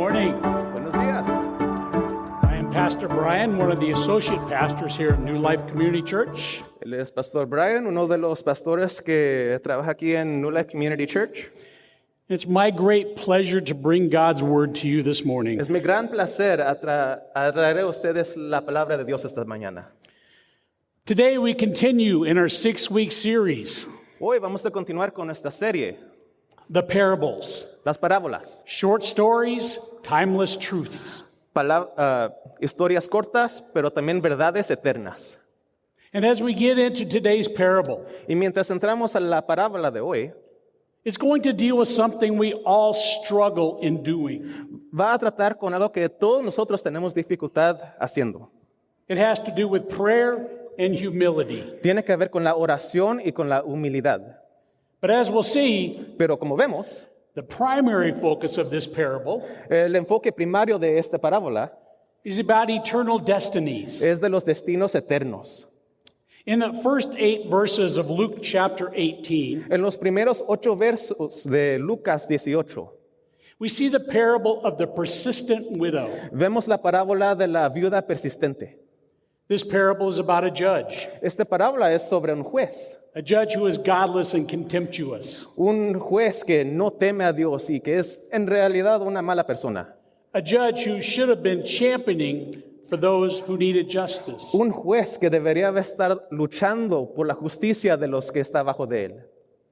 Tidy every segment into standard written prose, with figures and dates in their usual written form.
morning. Buenos días. I am Pastor Brian, one of the associate pastors here at New Life Community Church. Él es Pastor Brian, uno de los pastores que trabaja aquí en New Life Community Church. It's my great pleasure to bring God's word to you this morning. Es mi gran placer traer a ustedes la palabra de Dios esta mañana. Today we continue in our 6-week series, Hoy vamos a continuar con nuestra serie, The Parables, las parábolas. short stories, timeless truths. Historias cortas, pero también verdades eternas. And as we get into today's parable, Y mientras entramos a la parábola de hoy, it's going to deal with something we all struggle in doing. va a tratar con algo que todos nosotros tenemos dificultad haciendo. It has to do with prayer and humility. Tiene que ver con la oración y con la humildad. But as we'll see, Pero como vemos, the primary focus of this parable el enfoque primario de esta parábola is about eternal destinies. es de los destinos eternos. In the first 8 verses of Luke chapter 18, En los primeros 8 versos de Lucas 18, we see the parable of the persistent widow. vemos la parábola de la viuda persistente. This parable is about a judge Esta parábola es sobre un who is godless and contemptuous, un juez que no teme a Dios y que es en realidad una mala persona. a judge who should have been championing for those who needed justice. Un juez que debería estar luchando por la justicia de los que está bajo de él.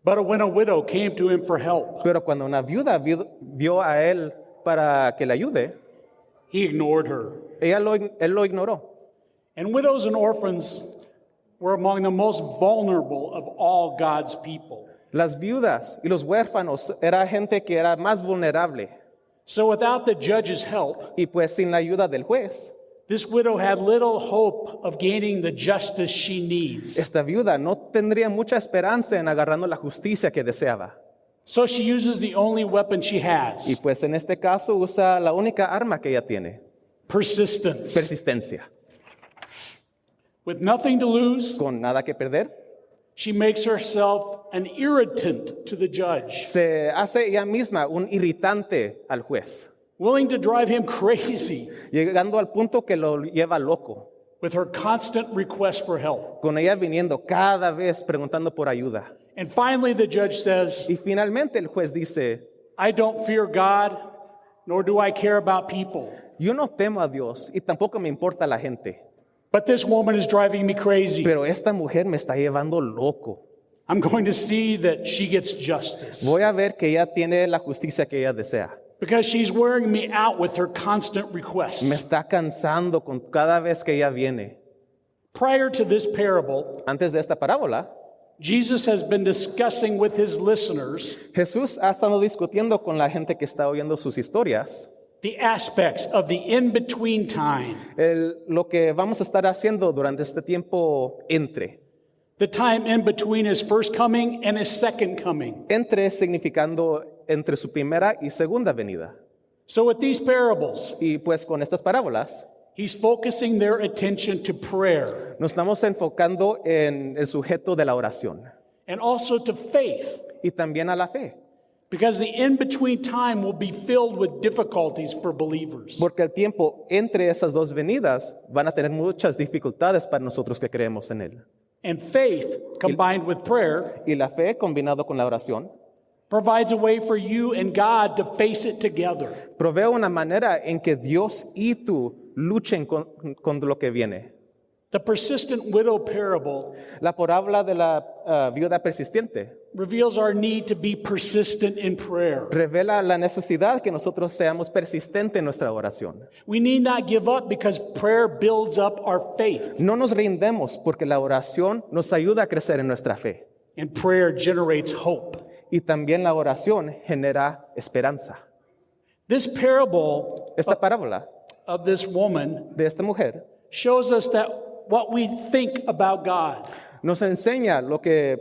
But when a widow came to him for help, Pero cuando una viuda vio a él para que le ayude, he ignored her. él lo ignoró. And widows and orphans were among the most vulnerable of all God's people. Las viudas y los huérfanos era gente que era más vulnerable. So without the judge's help, Y pues sin la ayuda del juez, this widow had little hope of gaining the justice she needs. esta viuda no tendría mucha esperanza en agarrando la justicia que deseaba. So she uses the only weapon she Y has, pues en este caso usa la única arma que ella tiene, persistence. persistencia. With nothing to lose, Con nada que perder, she makes herself an irritant to the judge, se hace ella misma un irritante al juez, willing to drive him crazy llegando al punto que lo lleva loco, with her constant request for help. con ella viniendo cada vez preguntando por ayuda. And finally, the judge says, Y finalmente el juez dice, I don't fear God, nor do I care about people. yo no temo a Dios y tampoco me importa la gente, But this woman is driving me crazy. pero esta mujer me está llevando loco. I'm going to see that she gets justice Voy a ver que ella tiene la justicia que ella desea. because she's wearing me out with her constant Me requests. está cansando con cada vez que ella viene. Prior to this parable, Antes de esta parábola, Jesus has been discussing with his listeners Jesús ha estado discutiendo con la gente que está oyendo sus historias the aspects of the in-between time, lo que vamos a estar haciendo durante este tiempo the time in between his first coming and his second coming. significando entre su primera y segunda venida. So with these parables, Y pues con estas parábolas he's focusing their attention to prayer nos estamos enfocando en el sujeto de la oración and also to faith, y también a la fe, because the in-between time will be filled with difficulties for believers. porque el tiempo entre esas dos venidas van a tener muchas dificultades para nosotros que creemos en él. And faith, combined with prayer, Y la fe combinado con la oración provides a way for you and God to face it together. provee una manera en que Dios y tú luchen con lo que viene. The persistent widow parable La parábola de la viuda persistente reveals our need to be persistent in prayer. revela la necesidad que nosotros seamos persistentes en nuestra oración. We need not give up because prayer builds up our faith, No nos rindemos porque la oración nos ayuda a crecer en nuestra fe. and prayer generates hope. Y también la oración genera esperanza. This parable Esta parábola of this woman de esta mujer shows us that what we think about God, nos enseña lo que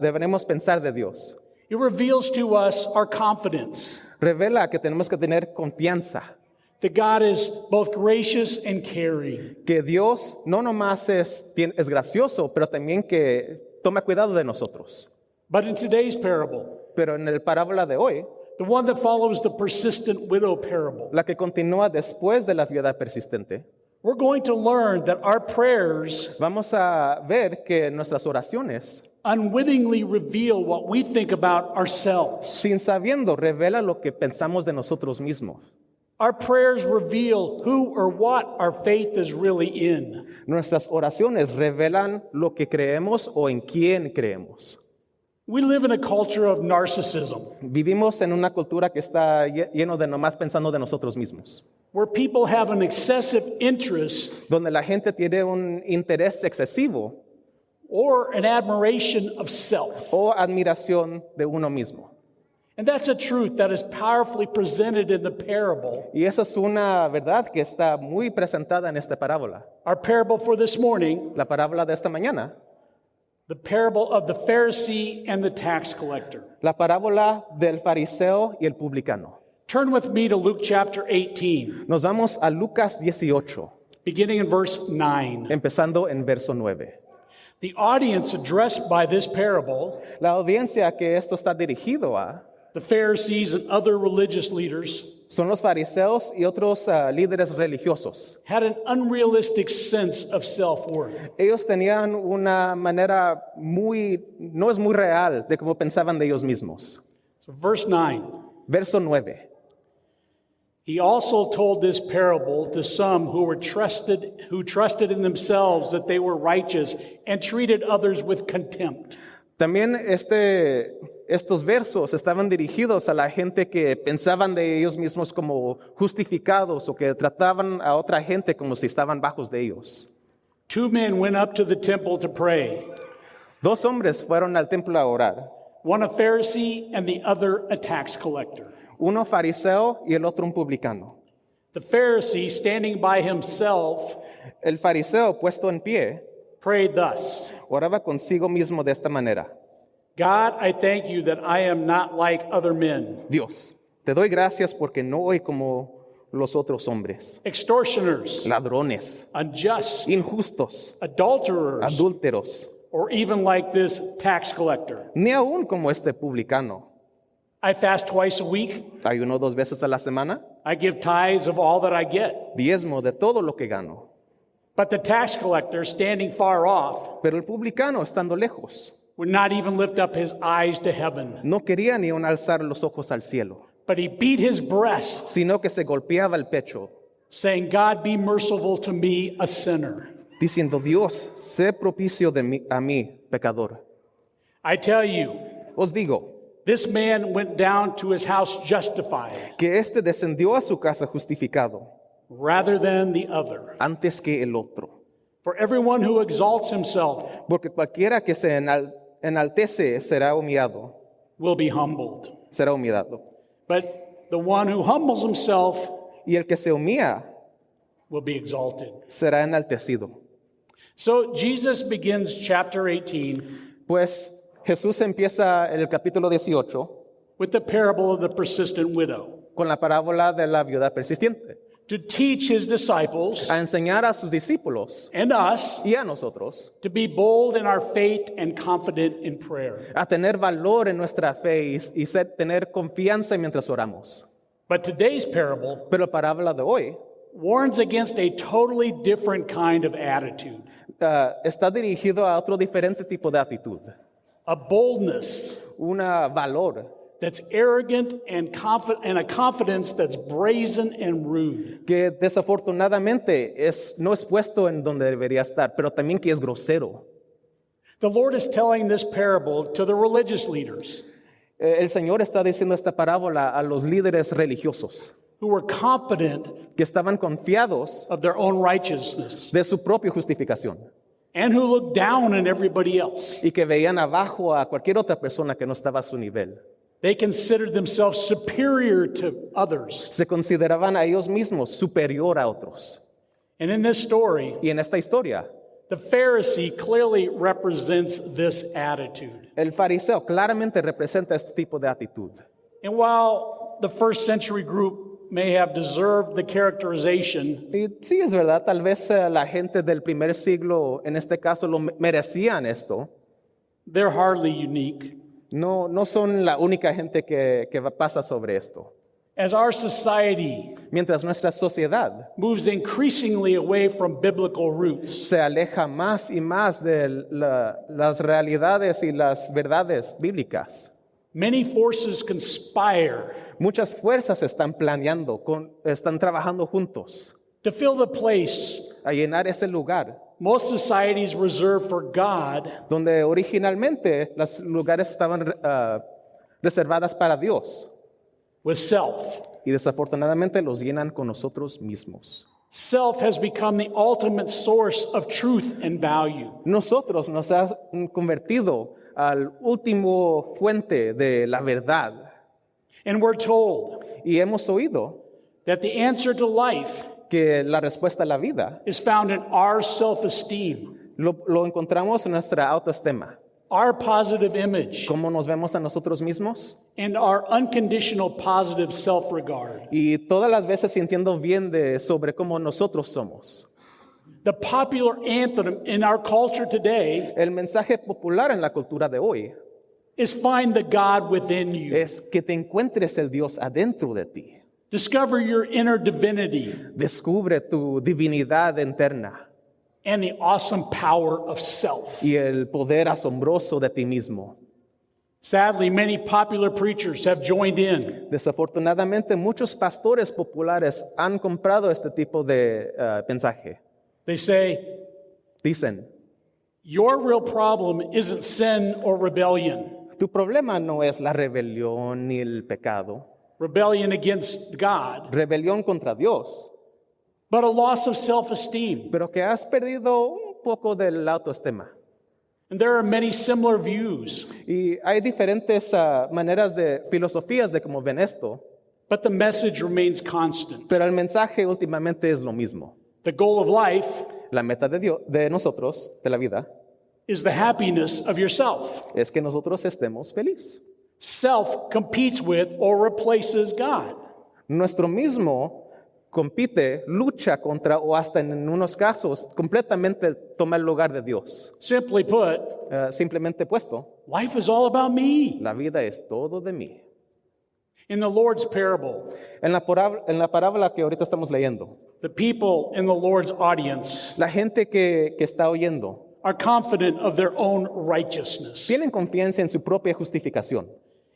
deberemos pensar de Dios. it reveals to us our confidence Revela que tenemos que tener confianza, that God is both gracious and caring. que Dios no nomás es gracioso, pero también que toma cuidado de nosotros. But in today's parable, Pero en el parábola de hoy, the one that follows the persistent widow parable. la que continúa después de la viuda persistente, We're going to learn that our prayers vamos a ver que nuestras oraciones, unwittingly reveal what we think about ourselves. sin sabiendo, revela lo que pensamos de nosotros mismos. Our prayers reveal who or what our faith is really in. Nuestras oraciones revelan lo que creemos o en quién creemos. We live in a culture of narcissism, Vivimos en una cultura que está lleno de nomás pensando de nosotros mismos, where people have an excessive interest donde la gente tiene un interés excesivo or an admiration of self. o admiración de uno mismo. And that's a truth that is powerfully presented in the parable. Y esa es una verdad que está muy presentada en esta parábola. Our parable for this morning, La parábola de esta mañana, the parable of the Pharisee and the tax collector. la parábola del fariseo y el publicano. Turn with me to Luke chapter 18, Nos vamos a Lucas 18, beginning in verse 9. empezando en verso 9. The audience addressed by this parable, La audiencia que esto está dirigido a the Pharisees and other religious leaders, son los fariseos y otros líderes religiosos. had an unrealistic sense of self-worth. Ellos tenían una manera no es muy real de cómo pensaban de ellos mismos. So verse 9. Verso 9. He also told this parable to some who trusted in themselves that they were righteous and treated others with contempt. También estos versos estaban dirigidos a la gente que pensaban de ellos mismos como justificados o que trataban a otra gente como si estaban bajos de ellos. 2 men went up to the temple to pray, Dos hombres fueron al templo a orar, one a Pharisee and the other a tax collector. uno fariseo y el otro un publicano. The Pharisee, standing by himself, El fariseo, puesto en pie, prayed thus: oraba consigo mismo de esta manera: God, I thank you that I am not like other men, Dios, te doy gracias porque no soy como los otros hombres, extortioners, ladrones, unjust, injustos, adulterers, adúlteros, or even like this tax collector. ni aún como este publicano. I fast twice a week. Ayuno 2 veces a la semana, I give tithes of all that I get. diezmo de todo lo que gano. But the tax collector, standing far off, Pero el publicano, estando lejos, would not even lift up his eyes to heaven, no quería ni aún alzar los ojos al cielo, but he beat his breast, sino que se golpeaba el pecho, saying, God, be merciful to me, a sinner. diciendo: Dios, sé propicio a mí, pecador. I tell you, Os digo this man went down to his house justified que este descendió a su casa justificado rather than the other. antes que el otro. For everyone who exalts himself Porque cualquiera que se enaltece será humillado, will be humbled, será humillado. but the one who humbles himself Y el que se humilla will be exalted. será enaltecido. So Jesus begins chapter 18 Pues Jesús empieza en el capítulo 18 with the parable of the persistent widow con la parábola de la viuda persistente, to teach his disciples a enseñar a sus discípulos and us y a nosotros to be bold in our faith and confident in prayer. a tener valor en nuestra fe y tener confianza mientras oramos. But today's parable Pero la parábola de hoy warns against a totally different kind of attitude, está dirigido a otro diferente tipo de actitud, a boldness un valor that's arrogant and a confidence that's brazen and rude. que desafortunadamente no es puesto en donde debería estar, pero también que es grosero. The Lord is telling this parable to the religious leaders El Señor está diciendo esta parábola a los líderes religiosos who were confident que estaban confiados of their own righteousness de su propia justificación and who looked down on everybody else. y que veían abajo a cualquier otra persona que no estaba a su nivel. They considered themselves superior to others. Se consideraban a ellos mismos superior a otros. And in this story, Y en esta historia, the Pharisee clearly represents this attitude. el fariseo claramente representa este tipo de actitud. And while the first century group may have deserved the characterization, Y sí, es verdad, tal vez la gente del primer siglo, en este caso, lo merecían esto. they're hardly unique. no son la única gente que pasa sobre esto. As our society Mientras nuestra sociedad moves increasingly away from biblical roots, se aleja más y más de las realidades y las verdades bíblicas, many forces conspire muchas fuerzas están planeando, están trabajando juntos to fill the place a llenar ese lugar most societies reserve for God donde originalmente los lugares estaban reservadas para Dios with self. y desafortunadamente los llenan con nosotros mismos. Self has become the ultimate source of truth and value. Nosotros nos ha convertido al último fuente de la verdad And we're told y hemos oído that the answer to life que la respuesta a la vida is found in our self-esteem, lo encontramos en nuestra autoestima, our positive image, cómo nos vemos a nosotros mismos and our unconditional positive self-regard. y todas las veces sintiendo bien sobre cómo nosotros somos. The popular anthem in our culture today El mensaje popular en la cultura de hoy is find the God within you. es que te encuentres el Dios adentro de ti. Discover your inner divinity Descubre tu divinidad interna and the awesome power of self. y el poder asombroso de ti mismo. Sadly, many popular preachers have joined in Desafortunadamente, muchos pastores populares han comprado este tipo de mensaje. They say, Dicen, your real problem isn't sin or rebellion, tu problema no es la rebelión ni el pecado, rebellion against God, rebelión contra Dios, but a loss of self-esteem. pero que has perdido un poco de la autoestima. And there are many similar views, Y hay diferentes maneras de filosofías de cómo ven esto, but the message remains constant. pero el mensaje últimamente es lo mismo. The goal of life La meta de Dios, de nosotros, de la vida, is the happiness of yourself. es que nosotros estemos felices. Self competes with or replaces God. Nuestro mismo compite, lucha contra o hasta en unos casos completamente toma el lugar de Dios. Simply put, Simplemente puesto, life is all about me. la vida es todo de mí. In the Lord's parable, En la parábola que ahorita estamos leyendo, the people in the Lord's audience la gente que está oyendo are confident of their own righteousness. tienen confianza en su propia justificación.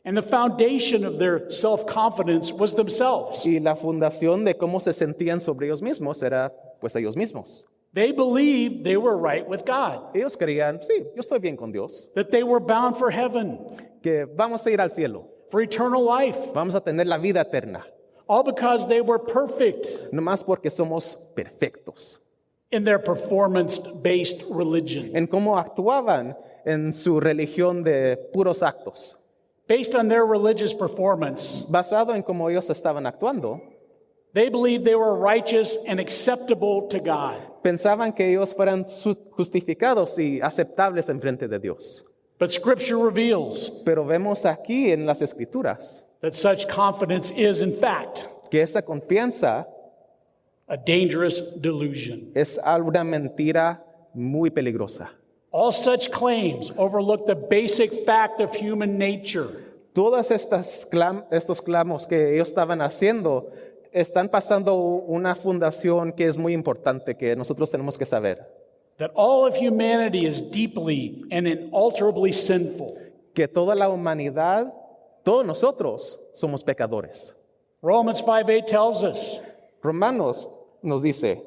And the foundation of their self-confidence was themselves. Y la fundación de cómo se sentían sobre ellos mismos era pues ellos mismos. They believed they were right with God, Ellos creían, sí, yo estoy bien con Dios, that they were bound for heaven, que vamos a ir al cielo, for eternal life, vamos a tener la vida eterna, all because they were perfect nomás porque somos perfectos. in their performance-based religion. En cómo actuaban en su religión de puros actos. Based on their religious performance, Basado en cómo ellos estaban actuando, they believed they were righteous and acceptable to God. pensaban que ellos fueran justificados y aceptables en frente de Dios. But Scripture reveals Pero vemos aquí en las Escrituras that such confidence is, in fact, que esa confianza a dangerous delusion. es una mentira muy peligrosa. All such claims overlook the basic fact of human nature. Todas estos clamos que ellos estaban haciendo están pasando una fundación que es muy importante que nosotros tenemos que saber. That all of humanity is deeply and inalterably sinful. Que toda la humanidad, todos nosotros somos pecadores. Romans 5:8 tells us, Romanos nos dice,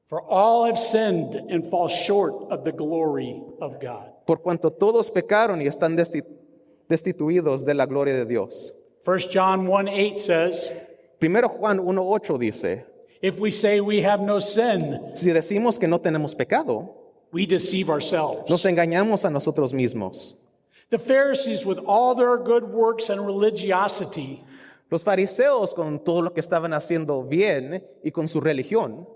for all have sinned and fall short of the glory of God. por cuanto todos pecaron y están destituidos de la gloria de Dios. 1 John 1:8 says, Primero Juan 1:8 dice, if we say we have no sin, si decimos que no tenemos pecado, we deceive ourselves. nos engañamos a nosotros mismos. The Pharisees, with all their good works and religiosity, Los fariseos, con todo lo que estaban haciendo bien y con su religión,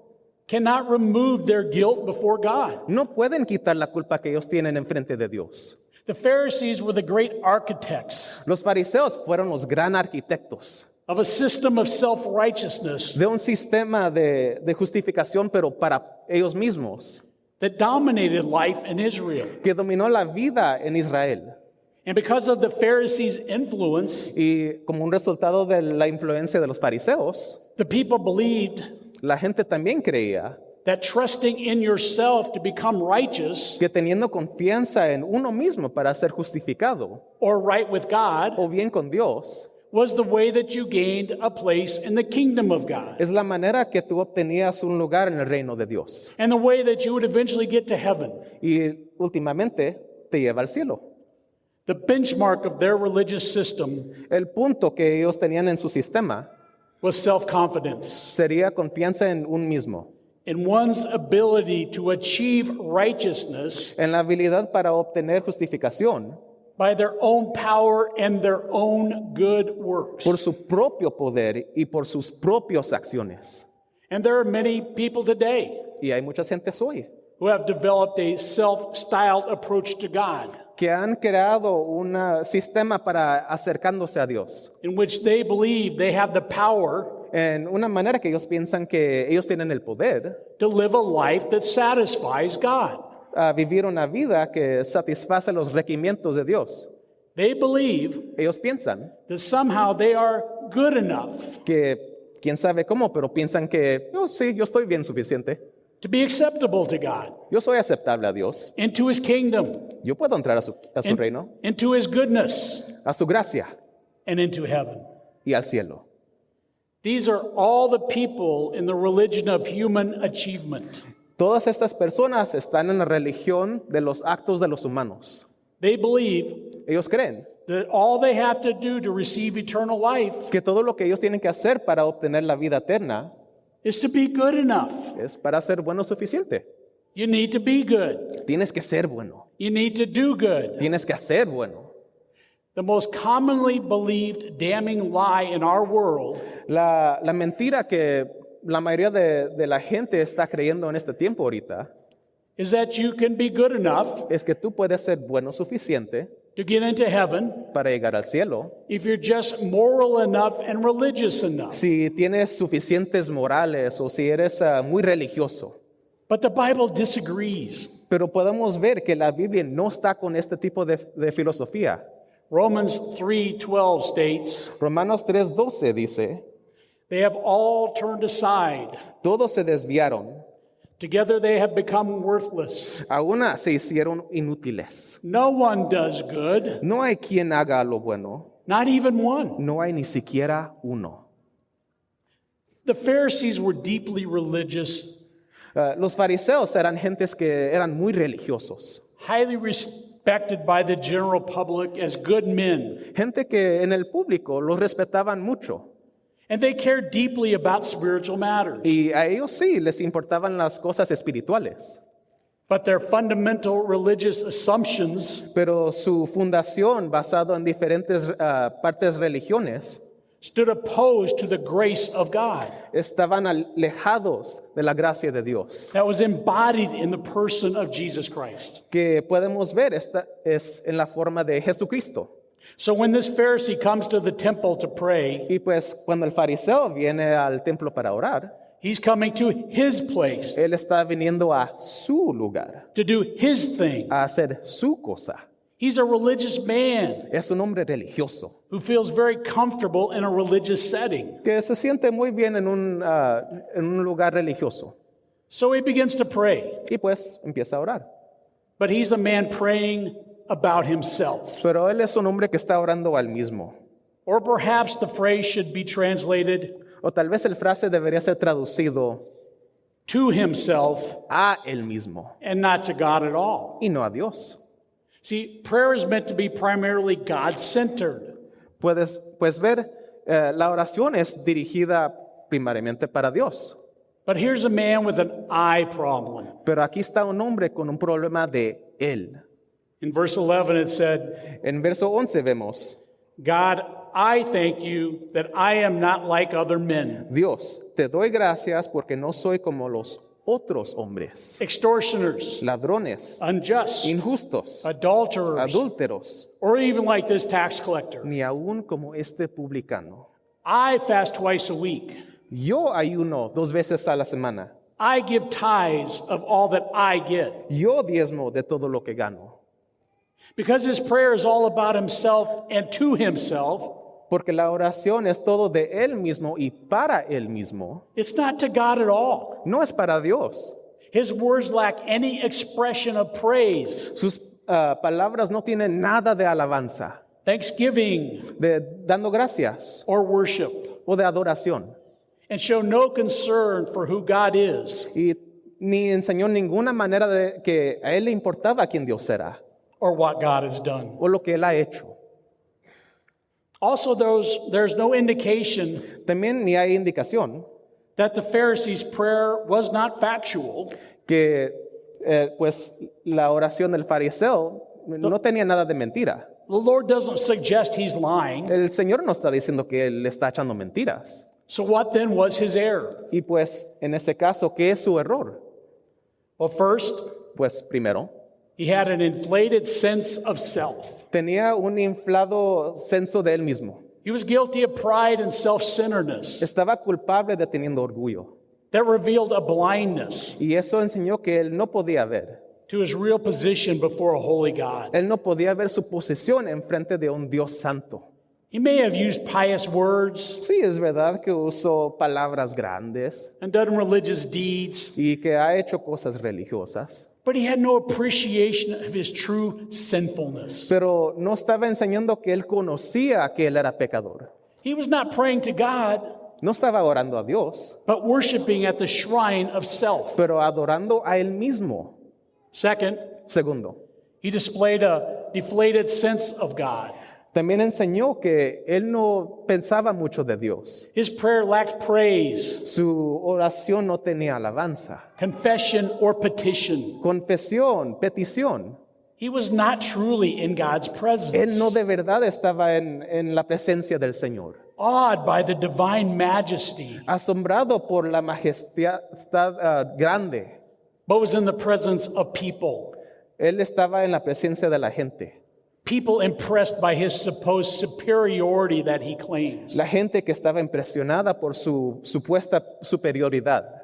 cannot remove their guilt before God. no pueden quitar la culpa que ellos tienen enfrente de Dios. The Pharisees were the great architects Los fariseos fueron los gran arquitectos of a system of self-righteousness de un sistema de justificación, pero para ellos mismos, that dominated life in Israel. que dominó la vida en Israel. And because of the Pharisees' influence, Y como un resultado de la influencia de los fariseos, the people believed la gente también creía that trusting in yourself to become righteous que teniendo confianza en uno mismo para ser justificado or right with God o bien con Dios, was the way that you gained a place in the kingdom of God es la manera que tú obtenías un lugar en el reino de Dios. and the way that you would eventually get to heaven. Y últimamente te lleva al cielo. The benchmark of their religious system El punto que ellos tenían en su sistema was self-confidence sería confianza en un mismo, in one's ability to achieve righteousness en la habilidad para obtener justificación by their own power and their own good works. por su propio poder y por sus propias acciones. And there are many people today Y hay mucha gente hoy who have developed a self-styled approach to God que han creado un sistema para acercándose a Dios, in which they believe they have the power en una manera que ellos piensan que ellos tienen el poder to live a life that satisfies God. a vivir una vida que satisface los requerimientos de Dios. They believe Ellos piensan that somehow they are good enough que, quién sabe cómo, pero piensan que, "Oh, sí, yo estoy bien suficiente. to be acceptable to God, Yo soy aceptable a Dios. into His kingdom, Yo puedo entrar a su reino, into His goodness, a su gracia and into heaven. y al cielo." These are all the people in the religion of human achievement. Todas estas personas están en la religión de los actos de los humanos. They believe Ellos creen that all they have to do to receive eternal life que todo lo que ellos tienen que hacer para obtener la vida eterna is to be good enough. es para ser bueno suficiente. You need to be good. Tienes que ser bueno. You need to do good. Tienes que hacer bueno. The most commonly believed damning lie in our world La mentira que la mayoría de la gente está creyendo en este tiempo ahorita is that you can be good enough es que tú puedes ser bueno suficiente to get into heaven para llegar al cielo if you're just moral enough and religious enough. si tienes suficientes morales o si eres muy religioso. But the Bible disagrees. Pero podemos ver que la Biblia no está con este tipo de filosofía. Romans 3:12 states, Romanos 3:12 dice, they have all turned aside. todos se desviaron, Together they have become worthless. a una se hicieron inútiles. No one does good, No hay quien haga lo bueno, not even one. no hay ni siquiera uno. The Pharisees were deeply religious, Los fariseos eran gentes que eran muy religiosos, highly respected by the general public as good men, gente que en el público los respetaban mucho and they cared deeply about spiritual matters. y a ellos sí les importaban las cosas espirituales, But their fundamental religious assumptions pero su fundación basado en diferentes partes religiones stood opposed to the grace of God estaban alejados de la gracia de Dios, that was embodied in the person of Jesus Christ. que podemos ver esta es en la forma de Jesucristo. So when this Pharisee comes to the temple to pray, Y pues cuando el fariseo viene al templo para orar, he's coming to his place él está viniendo a su lugar, to do his thing. a hacer su cosa. He's a religious man Es un hombre religioso who feels very comfortable in a religious setting. que se siente muy bien en un lugar religioso. So he begins to pray, Y pues empieza a orar. but he's a man praying about himself. Pero él es un hombre que está orando al mismo. Or perhaps the phrase should be translated O tal vez el frase debería ser traducido to himself a él mismo and not to God at all. y no a Dios. See, prayer is meant to be primarily God-centered. Puedes ver, la oración es dirigida primariamente para Dios. But here's a man with an I problem. Pero aquí está un hombre con un problema de él. In verse 11 it said, En verso 11 vemos, God, I thank you that I am not like other men, Dios, te doy gracias porque no soy como los otros hombres, extortioners, ladrones, unjust, injustos, adulterers, adúlteros, or even like this tax collector. ni aún como este publicano. I fast twice a week. Yo ayuno 2 veces a la semana. I give tithes of all that I get. Yo diezmo de todo lo que gano. Because his prayer is all about himself and to himself, Porque la oración es todo de él mismo y para él mismo. it's not to God at all. No es para Dios. His words lack any expression of praise, Sus palabras no tienen nada de alabanza, thanksgiving, de dando gracias or worship, o de adoración. and show no concern for who God is Y ni enseñó ninguna manera de que a él le importaba quién Dios era or what God has done. o lo que él ha hecho. Also, there's no indication También ni hay indicación that the Pharisees' prayer was not factual, que pues la oración del fariseo no tenía nada de mentira. the Lord doesn't suggest he's lying. El Señor no está diciendo que él le está echando mentiras. So, what then was his error? Y pues en ese caso, ¿qué es su error? Well, first, Pues primero, he had an inflated sense of self. tenía un inflado senso de él mismo. He was guilty of pride and self-centeredness Estaba culpable de teniendo orgullo. that revealed a blindness Y eso enseñó que él no podía ver. to his real position before a holy God. Él no podía ver su posición en frente de un Dios santo. He may have used pious words Sí, es verdad que usó palabras grandes and done religious deeds, y que ha hecho cosas religiosas, but he had no appreciation of his true sinfulness. pero no estaba enseñando que él conocía que él era pecador. He was not praying to God, No estaba orando a Dios, but worshiping at the shrine of self. pero adorando a él mismo. Second, Segundo, he displayed a deflated sense of God. también enseñó que él no pensaba mucho de Dios. His prayer lacked praise, Su oración no tenía alabanza, confession, or petition. confesión, petición. He was not truly in God's presence, Él no de verdad estaba en la presencia del Señor. awed by the divine majesty, Asombrado por la majestad grande. but was in the presence of people. Él estaba en la presencia de la gente. People impressed by his supposed superiority that he claims. La gente que estaba impresionada por su supuesta superioridad.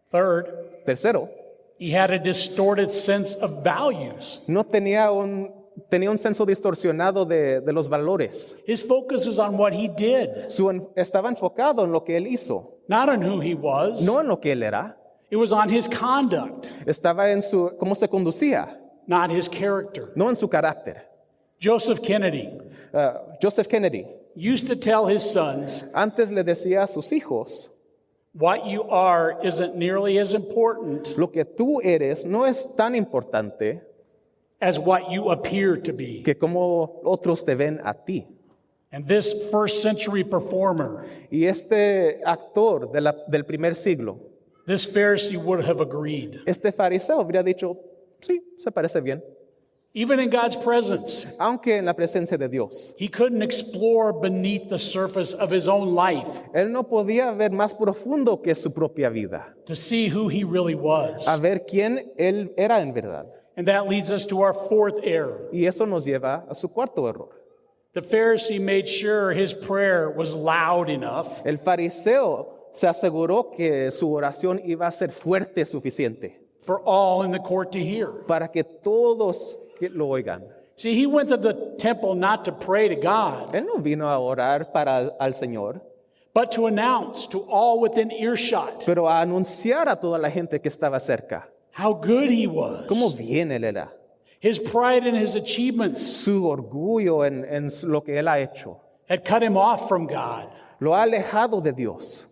Third, Tercero, he had a distorted sense of values. no tenía un senso distorsionado de los valores. His focus is on what he did, Estaba enfocado en lo que él hizo, not on who he was. no en lo que él era. It was on his conduct, Estaba en cómo se conducía, not his character. no en su carácter. Joseph Kennedy Joseph Kennedy used to tell his sons, antes le decía a sus hijos, what you are isn't nearly as important lo que tú eres no es tan importante as what you appear to be. que como otros te ven a ti. And this first century performer, Y este actor del primer siglo, this Pharisee would have agreed. este fariseo habría dicho, sí, se parece bien. Even in God's presence, Aunque en la presencia de Dios, he couldn't explore beneath the surface of his own life él no podía ver más profundo que su propia vida, to see who he really was. a ver quién él era en verdad. And that leads us to our fourth error. Y eso nos lleva a su cuarto error. The Pharisee made sure his prayer was loud enough El fariseo se aseguró que su oración iba a ser fuerte suficiente for all in the court to hear. para que todos que lo oigan. See, he went to the temple not to pray to God, Él no vino a orar al Señor, but to announce to all within earshot pero a anunciar a toda la gente que estaba cerca how good he was. cómo bien él era. His pride in his achievements Su orgullo en lo que él ha hecho had cut him off from God. lo ha alejado de Dios.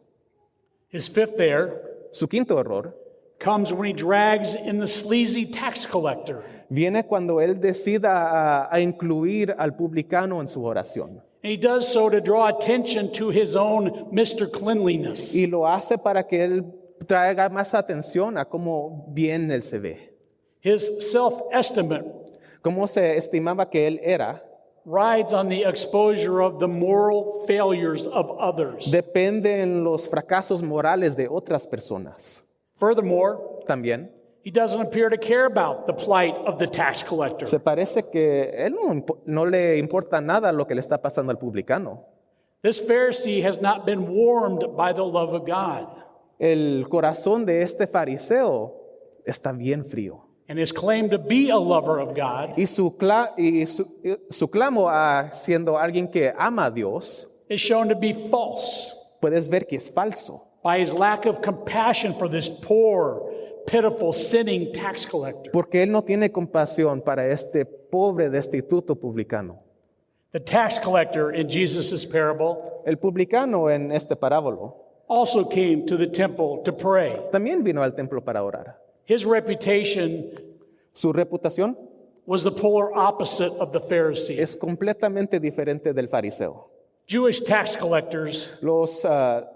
His fifth error Su quinto error comes when he drags in the sleazy tax collector. viene cuando él decida a incluir al publicano en su oración. And he does so to draw attention to his own Mr. Cleanliness. Y lo hace para que él traiga más atención a cómo bien él se ve. His self-estimate Cómo se estimaba que él era rides on the exposure of the moral failures of others. depende en los fracasos morales de otras personas. Furthermore, También he doesn't appear to care about the plight of the tax collector. se parece que él no le importa nada lo que le está pasando al publicano. This Pharisee has not been warmed by the love of God, El corazón de este fariseo está bien frío. and his claim to be a lover of God y su clamo a siendo alguien que ama a Dios, is shown to be false puedes ver que es falso. by his lack of compassion for this poor, pitiful, sinning tax collector. Porque él no tiene compasión para este pobre destituto publicano. The tax collector in Jesus' parable El publicano en este parábolo also came to the temple to pray. también vino al templo para orar. His reputation Su reputación was the polar opposite of the Pharisee. es completamente diferente del fariseo. Jewish tax collectors Los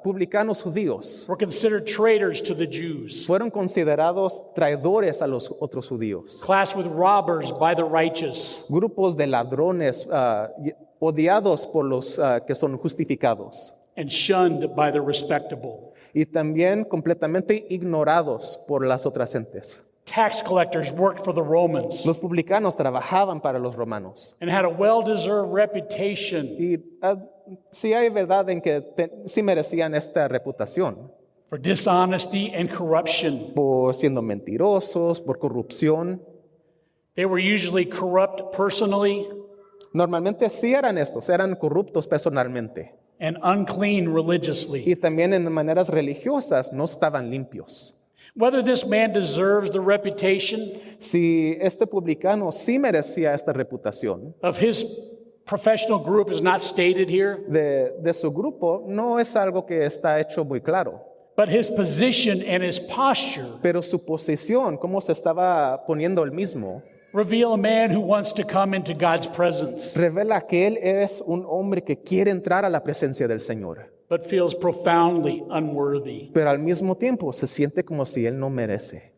publicanos judíos were considered traitors to the Jews, fueron considerados traidores a los otros judíos, classed with robbers by the righteous, grupos de ladrones odiados por los que son justificados and shunned by the respectable. y también completamente ignorados por las otras gentes. Tax collectors worked for the Romans Los publicanos trabajaban para los romanos and had a well-deserved reputation y sí hay verdad en que sí merecían esta reputación for dishonesty and corruption. por siendo mentirosos, por corrupción. They were usually corrupt personally Normalmente sí eran estos, eran corruptos personalmente and unclean religiously. y también en maneras religiosas no estaban limpios. Whether this man deserves the reputation Si este publicano sí merecía esta reputación of his professional group is not stated here, de su grupo, no es algo que está hecho muy claro. but his position and his posture Pero su posición, cómo se estaba poniendo él mismo, reveal a man who wants to come into God's presence, revela que él es un hombre que quiere entrar a la presencia del Señor, but feels profoundly unworthy. pero al mismo tiempo se siente como si él no merece.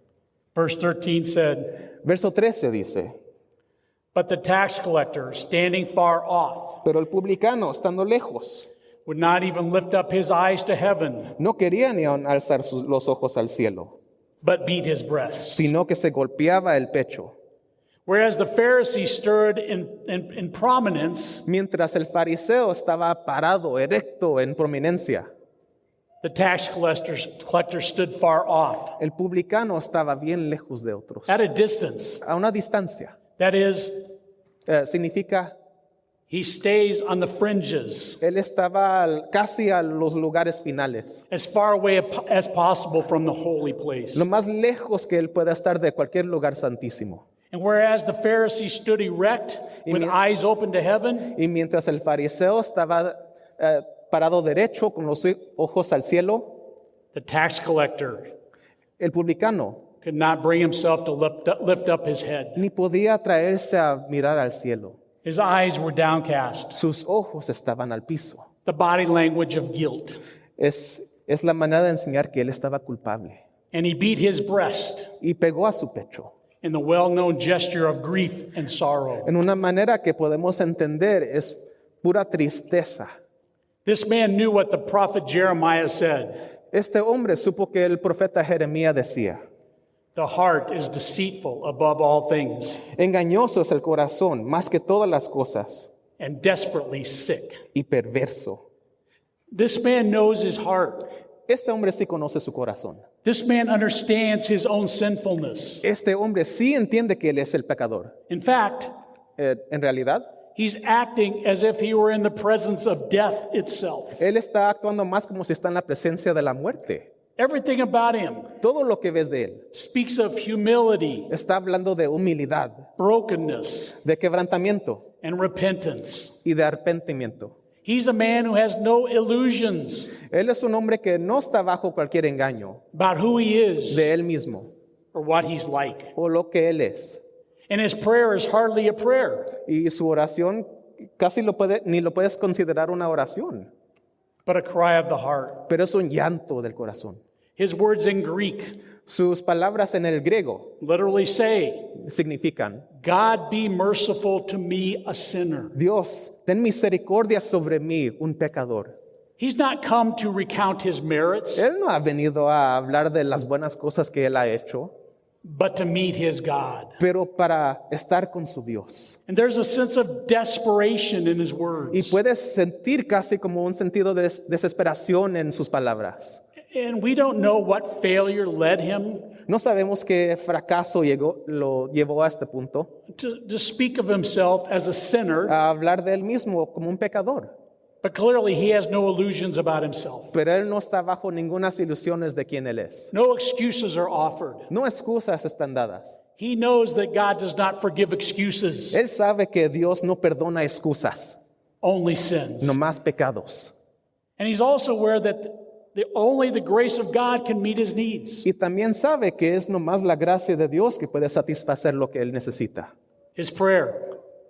Verse 13 said, Verso 13 dice, but the tax collector, standing far off, pero el publicano, estando lejos, would not even lift up his eyes to heaven, no quería ni aun alzar los ojos al cielo, but beat his breast. sino que se golpeaba el pecho. Whereas the Pharisee stood in prominence, Mientras el fariseo estaba parado, erecto, en prominencia, the tax collector stood far off, el publicano estaba bien lejos de otros, at a distance. a una distancia. That is, Significa, he stays on the fringes, él estaba casi a los lugares finales, as far away as possible from the holy place. lo más lejos que él pueda estar de cualquier lugar santísimo. And whereas the Pharisee stood erect with eyes open to heaven, Y mientras el fariseo estaba parado derecho con los ojos al cielo, the tax collector el publicano could not bring himself to lift up his head. ni podía atraerse a mirar al cielo. His eyes were downcast, Sus ojos estaban al piso. the body language of guilt. Es la manera de enseñar que él estaba culpable. And he beat his breast Y pegó a su pecho in the well-known gesture of grief and sorrow. en una manera que podemos entender es pura tristeza. This man knew what the prophet Jeremiah said. Este hombre supo que el profeta Jeremías decía, The heart is deceitful above all things engañoso es el corazón más que todas las cosas and desperately sick. y perverso. This man knows his heart. Este hombre sí conoce su corazón. This man understands his own sinfulness. Este hombre sí entiende que él es el pecador. In fact, En realidad, he's acting as if he were in the presence of death itself. él está actuando más como si está en la presencia de la muerte. Everything about him Todo lo que ves de él speaks of humility, está hablando de humildad, brokenness, de quebrantamiento and repentance. y de arrepentimiento. He's a man who has no illusions Él es un hombre que no está bajo cualquier engaño about who he is de él mismo or what he's like. o lo que él es. And his prayer is hardly a prayer, Y su oración casi ni lo puedes considerar una oración, but a cry of the heart. pero es un llanto del corazón. His words in Greek Sus palabras en el griego literally say, significan, God be merciful to me, a sinner. Dios, ten misericordia sobre mí, un pecador. He's not come to recount his merits, Él no ha venido a hablar de las buenas cosas que él ha hecho, but to meet his God. pero para estar con su Dios. And there's a sense of desperation in his Y words. puedes sentir casi como un sentido de desesperación en sus palabras. And we don't know what failure led him No sabemos qué fracaso lo llevó a este punto, to speak of himself as a sinner, a hablar de él mismo como un pecador. but clearly he has no illusions about himself. Pero él no está bajo ninguna ilusiones de quién él es. No excuses are offered. No excusas están dadas. He knows that God does not forgive excuses, Él sabe que Dios no perdona excusas, only sins. no más pecados. And he's also aware that only the grace of God can meet his needs. Y también sabe que es nomás la gracia de Dios que puede satisfacer lo que él necesita. His prayer,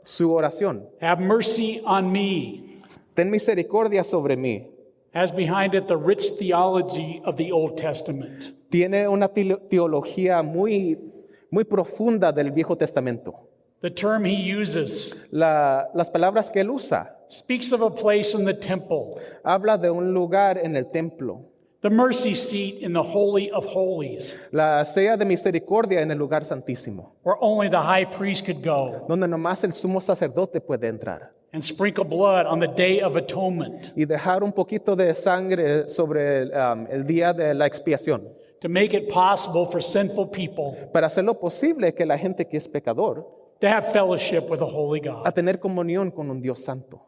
Su oración, have mercy on me, ten misericordia sobre mí, has behind it the rich theology of the Old Testament. tiene una teología muy profunda del Viejo Testamento. The term he uses Las palabras que él usa speaks of a place in the temple, habla de un lugar en el templo, the mercy seat in the Holy of Holies, la silla de misericordia en el lugar santísimo, where only the high priest could go donde nomás el sumo sacerdote puede entrar and sprinkle blood on the Day of Atonement y dejar un poquito de sangre sobre el día de la expiación, to make it possible for sinful people para hacerlo posible que la gente que es pecador to have fellowship with a holy a God. tener comunión con un Dios santo.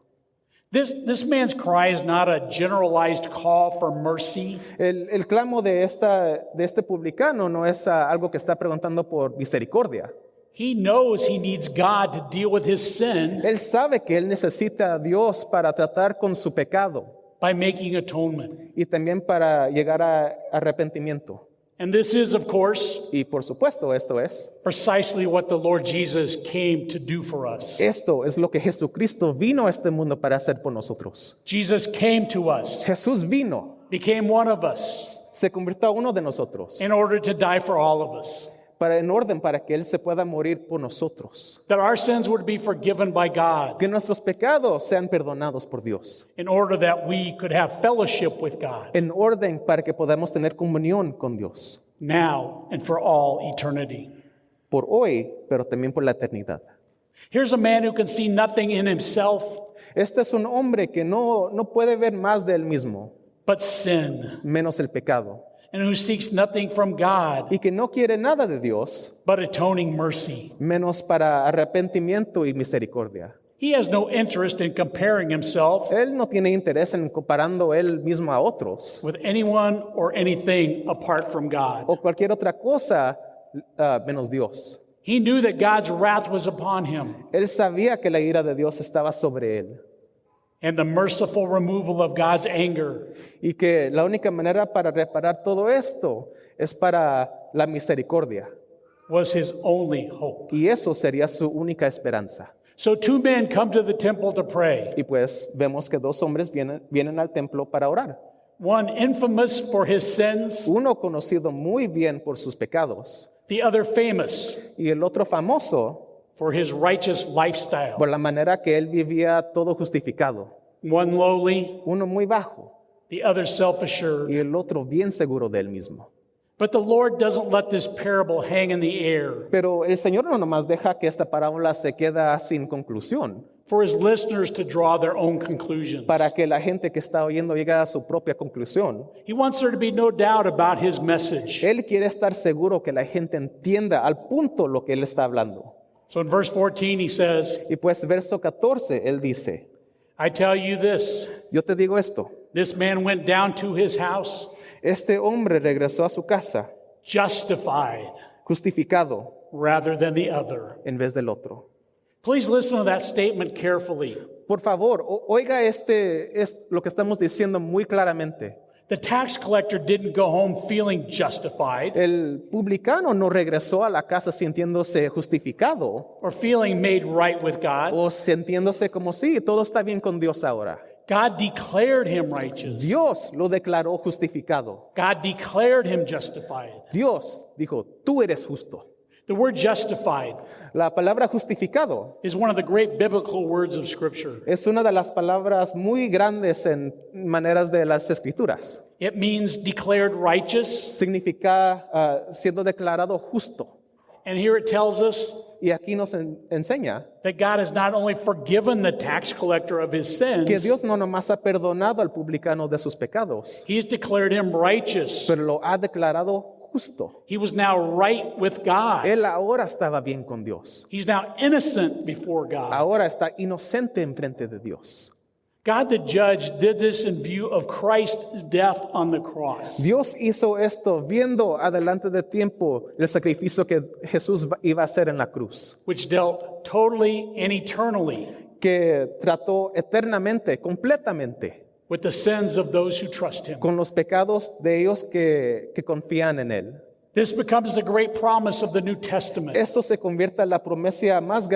This man's cry is not a generalized call for mercy. El clamo de este publicano no es algo que está preguntando por misericordia. He knows he needs God to deal with his sin Él sabe que él necesita a Dios para tratar con su pecado by making atonement. y también para llegar a arrepentimiento. And this is, of course, Y por supuesto, esto es precisely what the Lord Jesus came to do for us. lo que Jesucristo vino a este mundo para hacer por nosotros. Jesus came to us, Jesús vino, became one of us, se convirtió a uno de nosotros, in order to die for all of us, en orden para que Él se pueda morir por nosotros. that our sins would be forgiven by God, Que nuestros pecados sean perdonados por Dios. in order that we could have fellowship with God En orden para que podamos tener comunión con Dios. now and for all eternity. Por hoy, pero también por la eternidad. Here's a man who can see nothing in himself Este es un hombre que no puede ver más de él mismo, but sin, menos el pecado. and who seeks nothing from God Y que no quiere nada de Dios, but atoning mercy. menos para arrepentimiento y misericordia. He has no interest in comparing himself Él no tiene interés en comparando él mismo a otros with anyone or anything apart from God. o cualquier otra cosa menos Dios. He knew that God's wrath was upon him, Él sabía que la ira de Dios estaba sobre él and the merciful removal of God's anger y que la única manera para reparar todo esto es para la misericordia. was his only hope. Y eso sería su única esperanza. So two men come to the temple to pray, Y pues vemos que dos hombres vienen al templo para orar. one infamous for his sins, Uno conocido muy bien por sus pecados the other famous y el otro famoso for his righteous lifestyle, por la manera que él vivía todo justificado. one lowly, Uno muy bajo the other self-assured. y el otro bien seguro de él mismo. But the Lord doesn't let this parable hang in the air Pero el Señor no nomás deja que esta parábola se queda sin conclusión for his listeners to draw their own conclusions. para que la gente que está oyendo llegue a su propia conclusión. He wants there to be no doubt about his message. Él quiere estar seguro que la gente entienda al punto lo que él está hablando. So in verse 14 he says, Y pues verso 14, él dice, I tell you this, yo te digo esto, this man went down to his house este hombre regresó a su casa justified justificado rather than the other. en vez del otro. Please listen to that statement carefully. Por favor, oiga es lo que estamos diciendo muy claramente. The tax collector didn't go home feeling justified El publicano no regresó a la casa sintiéndose justificado or feeling made right with God. o sintiéndose como sí, todo está bien con Dios ahora. God declared him righteous. Dios lo declaró justificado. God declared him justified. Dios dijo, tú eres justo. The word justified La palabra justificado is one of the great biblical words of Scripture. es una de las palabras muy grandes en maneras de las escrituras. It means declared righteous, Significa siendo declarado justo. and here it tells us Y aquí nos enseña that God has not only forgiven the tax collector of his que sins, Dios no nomás ha perdonado al publicano de sus pecados, he's declared him righteous. pero lo ha declarado justo. He was now right with God. Él ahora estaba bien con Dios. He's now innocent before God. Ahora está inocente en frente de Dios. God the judge did this in view of Christ's death on the cross. Dios hizo esto viendo adelante de tiempo el sacrificio que Jesús iba a hacer en la cruz, Which dealt totally and eternally que trató eternamente, completamente, with the sins of those who trust him. con los pecados de ellos que confían en Él. This becomes the great promise of the New Testament, Esto se convierte en la promesa más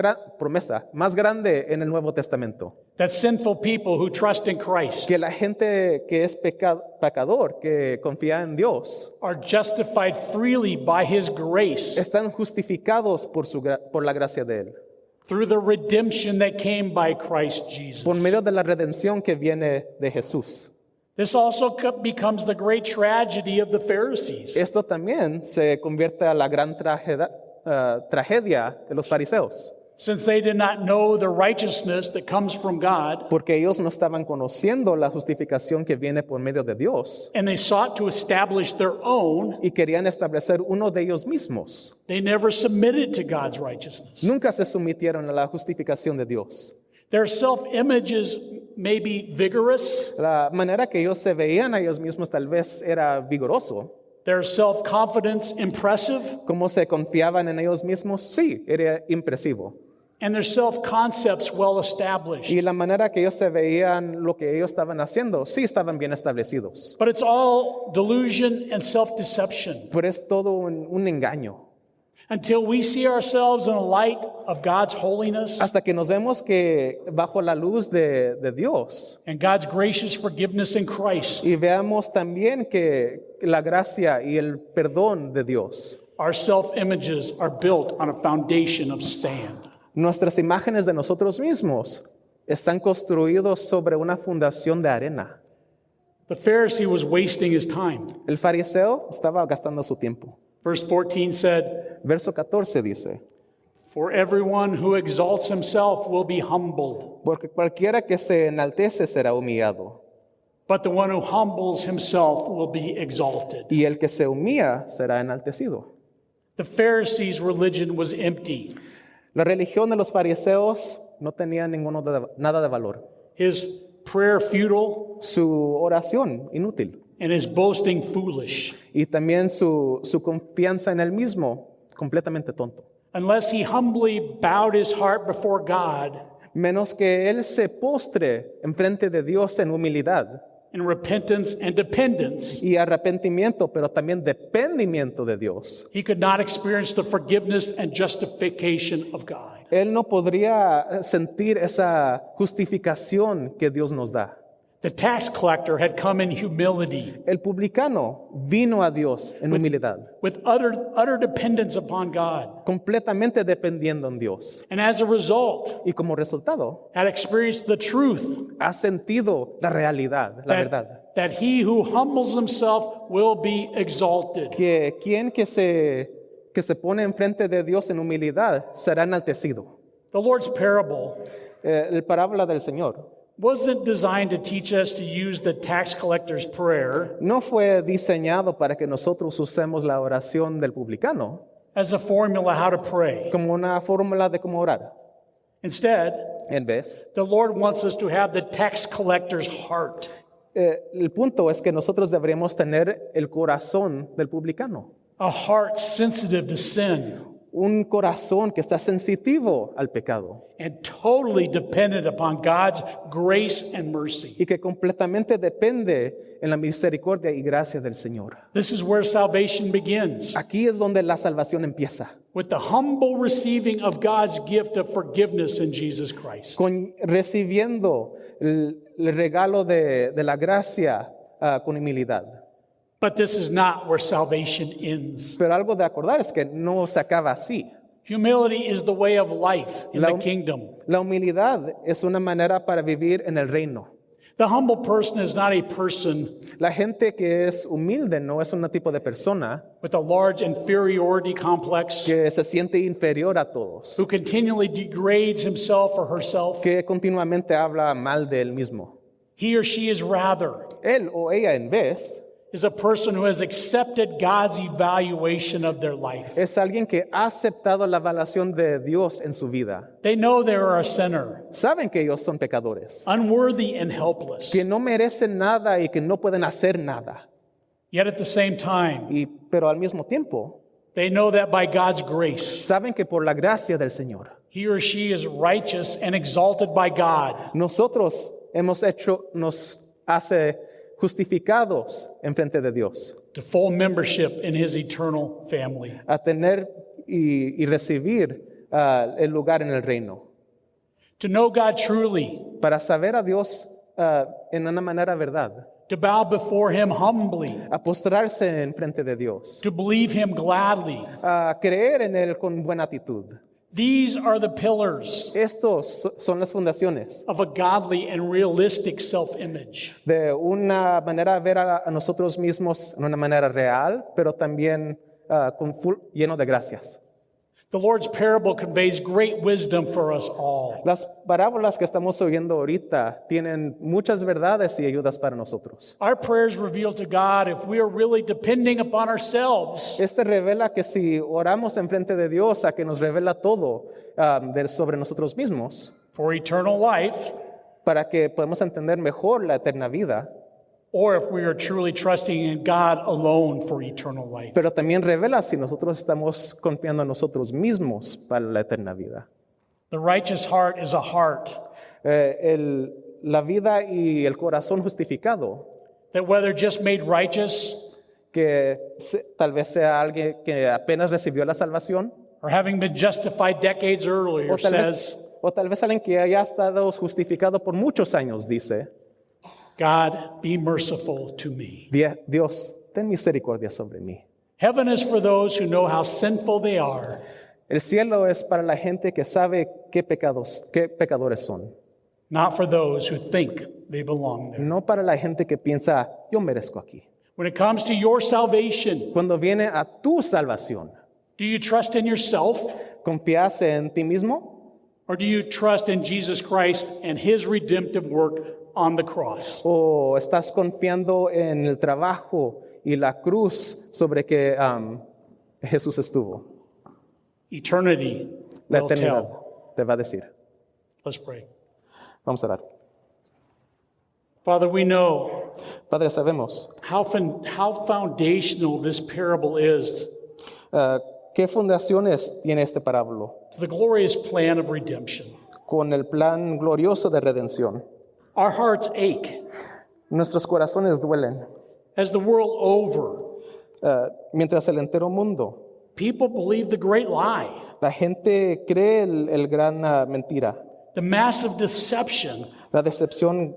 grande en el Nuevo Testamento. that sinful people who trust in Christ Que la gente que es pecador, que confía en Dios, are justified freely by his grace están justificados por la gracia de Él, through the redemption that came by Christ Jesus. por medio de la redención que viene de Jesús. This also becomes the great tragedy of the Pharisees. Esto también se convierte a la gran tragedia de los fariseos, Since they did not know the righteousness that comes from God, porque ellos no estaban conociendo la justificación que viene por medio de Dios and they sought to establish their own, y querían establecer uno de ellos mismos. they never submitted to God's righteousness. Nunca se sometieron a la justificación de Dios. Their self-images may be vigorous, La manera que ellos se veían a ellos mismos tal vez era vigoroso. their self-confidence impressive, Cómo se confiaban en ellos mismos, sí, era impresivo. and their self-concepts well established. Y la manera que ellos se veían lo que ellos estaban haciendo, sí estaban bien establecidos. But it's all delusion and self-deception Pero es todo un engaño. until we see ourselves in the light of God's holiness Hasta que nos vemos que bajo la luz de Dios and God's gracious forgiveness in Christ, y veamos también que la gracia y el perdón de Dios, our self-images are built on a foundation of sand. nuestras imágenes de nosotros mismos están construidos sobre una fundación de arena. The Pharisee was wasting his time. El fariseo estaba gastando su tiempo. Verse 14 said, Verso 14 dice, "For everyone who exalts himself will be humbled, porque cualquiera que se enaltece será humillado, but the one who humbles himself will be exalted." y el que se humilla será enaltecido. The Pharisees' religion was empty. La religión de los fariseos no tenía nada de valor. His prayer futile, Su oración inútil and his boasting foolish, y también su confianza en él mismo completamente tonto. unless he humbly bowed his heart before God Menos que él se postre enfrente de Dios en humildad in repentance and dependence, y arrepentimiento, pero también dependimiento de Dios. he could not experience the forgiveness and justification of God. Él no podría sentir esa justificación que Dios nos da. The tax collector had come in humility El publicano vino a Dios en humildad, with utter dependence upon God, completamente dependiendo en Dios. and as a result, Y como resultado, had experienced the truth ha sentido la realidad, la verdad. that he who humbles himself will be exalted. Que quien que se pone enfrente de Dios en humildad será enaltecido. The Lord's parable El parábola del Señor wasn't designed to teach us to use the tax collector's prayer no fue diseñado para que nosotros usemos la oración del publicano as a formula how to pray. como una fórmula de cómo orar. Instead, En vez, the Lord wants us to have the tax collector's heart. el punto es que nosotros deberíamos tener el corazón del publicano, A heart sensitive to sin un corazón que está sensitivo al pecado and totally dependent upon God's grace and mercy. y que completamente depende en la misericordia y gracia del Señor. This is where salvation begins, Aquí es donde la salvación empieza, with the humble receiving of God's gift of forgiveness in Jesus Christ. recibiendo el regalo de la gracia con humildad. But this is not where salvation ends. Pero algo de acordar es que no se acaba así. Humility is the way of life in La- the kingdom. La humildad es una manera para vivir en el reino. The humble person is not a person La gente que es humilde no es un tipo de persona with a large inferiority complex que se siente inferior a todos, who continually degrades himself or herself. que continuamente habla mal de él mismo. He or she is rather Él o ella en vez is a person who has accepted God's evaluation of their life. es alguien que ha aceptado la evaluación de Dios en su vida. They know they are a sinner, Saben que ellos son pecadores, unworthy and helpless. que no merecen nada y que no pueden hacer nada. Yet at the same time, Pero al mismo tiempo, they know that by God's grace, saben que por la gracia del Señor, he or she is righteous and exalted by God. nosotros nos hace justificados en frente de Dios, To full membership in his eternal family. a tener y recibir el lugar en el reino. To know God truly, Para saber a Dios en una manera verdad, to bow before him humbly, a postrarse en frente de Dios, to believe him gladly. a creer en Él con buena actitud. These are the pillars Estos son las fundaciones of a godly and realistic self-image. de una manera de ver a nosotros mismos en una manera real, pero también lleno de gracias. The Lord's parable conveys great wisdom for us all. Las parábolas que estamos oyendo ahorita tienen muchas verdades y ayudas para nosotros. Our prayers reveal to God if we are really depending upon ourselves Este revela que si oramos en frente de Dios, a que nos revela todo sobre nosotros mismos, for eternal life, para que podamos entender mejor la eterna vida, or if we are truly trusting in God alone for eternal life. pero también revela si nosotros estamos confiando en nosotros mismos para la eterna vida. The righteous heart is a heart La vida y el corazón justificado, that, whether just made righteous que tal vez sea alguien que apenas recibió la salvación, or having been justified decades earlier, o says, tal vez alguien que haya estado justificado por muchos años, dice, God, be merciful to me. Dios, ten misericordia sobre mí. Heaven is for those who know how sinful they are, El cielo es para la gente que sabe qué pecadores son, not for those who think they belong there. no para la gente que piensa, yo merezco aquí. When it comes to your salvation, Cuando viene a tu salvación, do you trust in yourself, ¿confías en ti mismo or do you trust in Jesus Christ and his redemptive work on the cross? o estás confiando en el trabajo y la cruz sobre que Jesús estuvo? Eternity La will eternidad tell. te va a decir. Let's pray. Vamos a orar. Father, we know Padre, sabemos how foundational this parable is qué fundaciones tiene este parábolo to the glorious plan of redemption. con el plan glorioso de redención. Our hearts ache Nuestros corazones duelen as the world over. mientras el entero mundo, People believe the great lie, la gente cree el gran mentira, the massive deception la decepción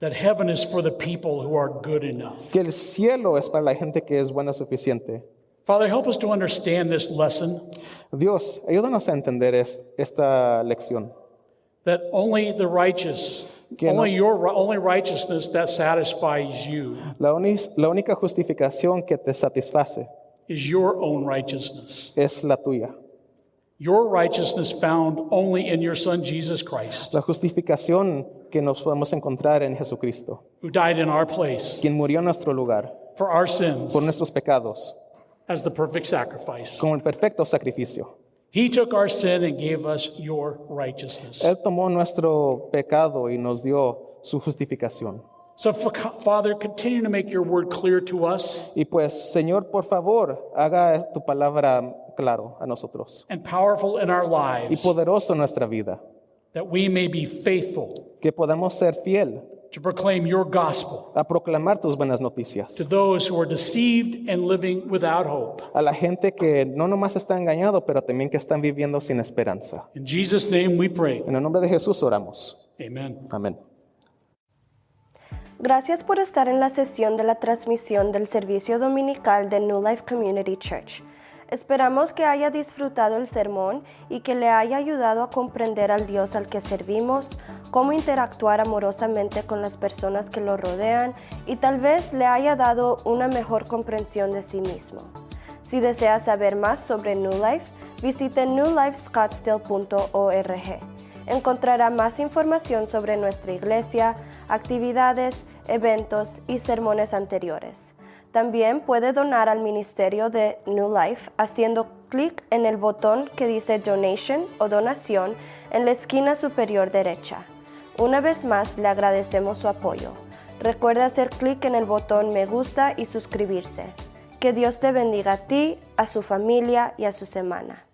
that heaven is for the people who are good enough. que el cielo es para la gente que es buena suficiente. Father, help us to understand this lesson Dios, ayúdanos a entender esta lección. that only the righteous, Que no- only righteousness that satisfies you La única justificación que te satisface is your own righteousness. es la tuya. Your righteousness found only in your Son Jesus Christ, La justificación que nos podemos encontrar en Jesucristo, who died in our place quien murió en nuestro lugar for our sins por nuestros pecados, as the perfect sacrifice. como el perfecto sacrificio. He took our sin and gave us your righteousness. Él tomó nuestro pecado y nos dio su justificación. So, Father, continue to make your word clear to us Y pues, Señor, por favor, haga tu palabra claro a nosotros and powerful in our y lives, poderoso en nuestra vida, that we may be faithful que podamos ser fiel to proclaim your gospel a proclamar tus buenas noticias to those who are deceived and living without hope. a la gente que no nomás está engañado, pero también que están viviendo sin esperanza. In Jesus' name we pray. En el nombre de Jesús oramos. Amen. Amén. Gracias por estar en la sesión de la transmisión del servicio dominical de New Life Community Church. Esperamos que haya disfrutado el sermón y que le haya ayudado a comprender al Dios al que servimos, cómo interactuar amorosamente con las personas que lo rodean y tal vez le haya dado una mejor comprensión de sí mismo. Si desea saber más sobre New Life, visite newlifescottsdale.org. Encontrará más información sobre nuestra iglesia, actividades, eventos y sermones anteriores. También puede donar al ministerio de New Life haciendo clic en el botón que dice Donation o Donación en la esquina superior derecha. Una vez más, le agradecemos su apoyo. Recuerda hacer clic en el botón Me gusta y suscribirse. Que Dios te bendiga a ti, a su familia y a su semana.